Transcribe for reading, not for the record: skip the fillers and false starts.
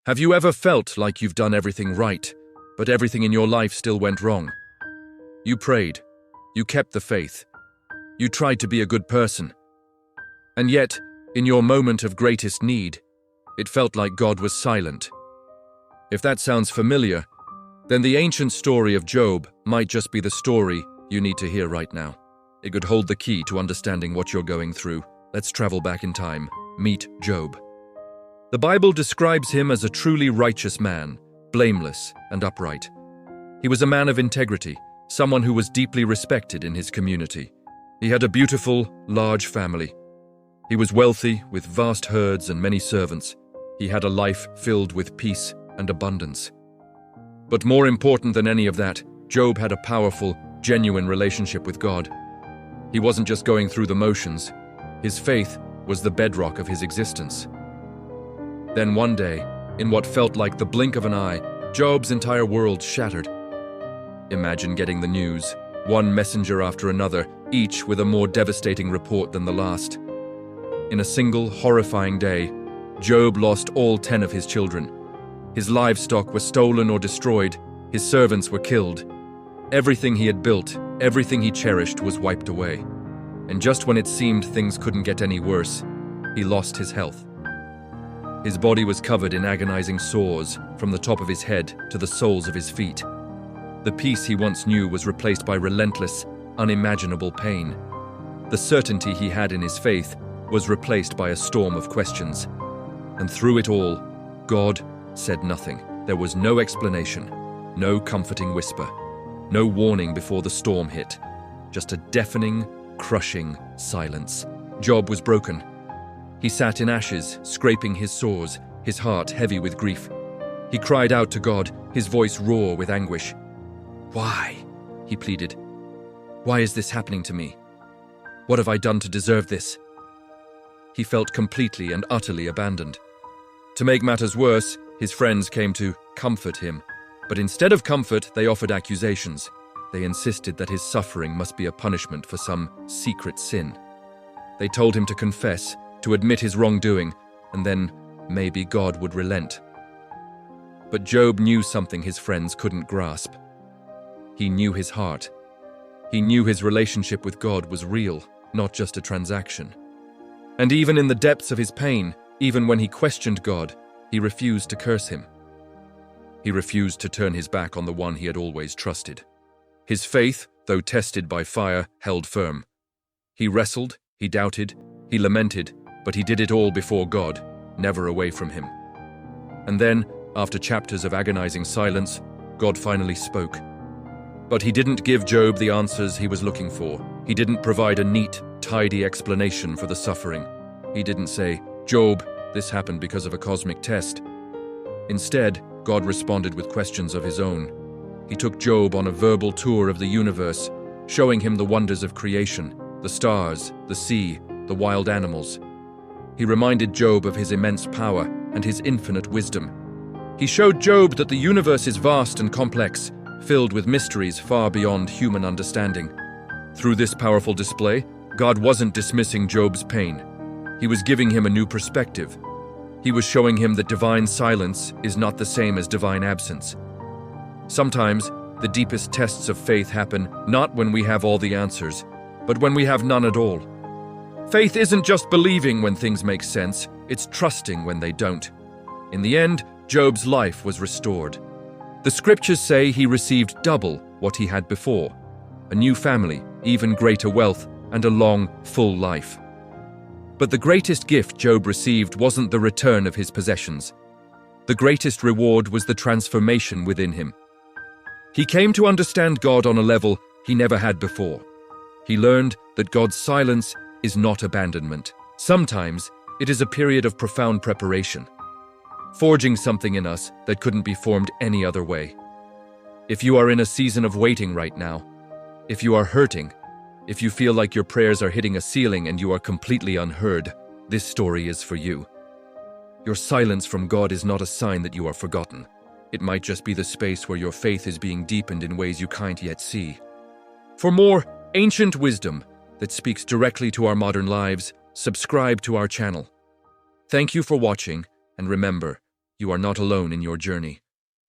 Have you ever felt like you've done everything right, but everything in your life still went wrong? You prayed. You kept the faith. You tried to be a good person. And yet, in your moment of greatest need, it felt like God was silent. If that sounds familiar, then the ancient story of Job might just be the story you need to hear right now. It could hold the key to understanding what you're going through. Let's travel back in time. Meet Job. The Bible describes him as a truly righteous man, blameless and upright. He was a man of integrity, someone who was deeply respected in his community. He had a beautiful, large family. He was wealthy, with vast herds and many servants. He had a life filled with peace and abundance. But more important than any of that, Job had a powerful, genuine relationship with God. He wasn't just going through the motions. His faith was the bedrock of his existence. Then one day, in what felt like the blink of an eye, Job's entire world shattered. Imagine getting the news, one messenger after another, each with a more devastating report than the last. In a single, horrifying day, Job lost all 10 of his children. His livestock was stolen or destroyed, his servants were killed. Everything he had built, everything he cherished was wiped away. And just when it seemed things couldn't get any worse, he lost his health. His body was covered in agonizing sores from the top of his head to the soles of his feet. The peace he once knew was replaced by relentless, unimaginable pain. The certainty he had in his faith was replaced by a storm of questions. And through it all, God said nothing. There was no explanation, no comforting whisper, no warning before the storm hit. Just a deafening, crushing silence. Job was broken. He sat in ashes, scraping his sores, his heart heavy with grief. He cried out to God, his voice raw with anguish. "Why?" he pleaded. "Why is this happening to me? What have I done to deserve this?" He felt completely and utterly abandoned. To make matters worse, his friends came to comfort him. But instead of comfort, they offered accusations. They insisted that his suffering must be a punishment for some secret sin. They told him to confess, to admit his wrongdoing, and then maybe God would relent. But Job knew something his friends couldn't grasp. He knew his heart. He knew his relationship with God was real, not just a transaction. And even in the depths of his pain, even when he questioned God, he refused to curse him. He refused to turn his back on the one he had always trusted. His faith, though tested by fire, held firm. He wrestled, he doubted, he lamented, but he did it all before God, never away from him. And then, after chapters of agonizing silence, God finally spoke. But he didn't give Job the answers he was looking for. He didn't provide a neat, tidy explanation for the suffering. He didn't say, "Job, this happened because of a cosmic test." Instead, God responded with questions of his own. He took Job on a verbal tour of the universe, showing him the wonders of creation, the stars, the sea, the wild animals. He reminded Job of his immense power and his infinite wisdom. He showed Job that the universe is vast and complex, filled with mysteries far beyond human understanding. Through this powerful display, God wasn't dismissing Job's pain. He was giving him a new perspective. He was showing him that divine silence is not the same as divine absence. Sometimes, the deepest tests of faith happen not when we have all the answers, but when we have none at all. Faith isn't just believing when things make sense, it's trusting when they don't. In the end, Job's life was restored. The scriptures say he received double what he had before, a new family, even greater wealth, and a long, full life. But the greatest gift Job received wasn't the return of his possessions. The greatest reward was the transformation within him. He came to understand God on a level he never had before. He learned that God's silence is not abandonment. Sometimes, it is a period of profound preparation, forging something in us that couldn't be formed any other way. If you are in a season of waiting right now, if you are hurting, if you feel like your prayers are hitting a ceiling and you are completely unheard, this story is for you. Your silence from God is not a sign that you are forgotten. It might just be the space where your faith is being deepened in ways you can't yet see. For more ancient wisdom that speaks directly to our modern lives, subscribe to our channel. Thank you for watching, and remember, You are not alone in your journey.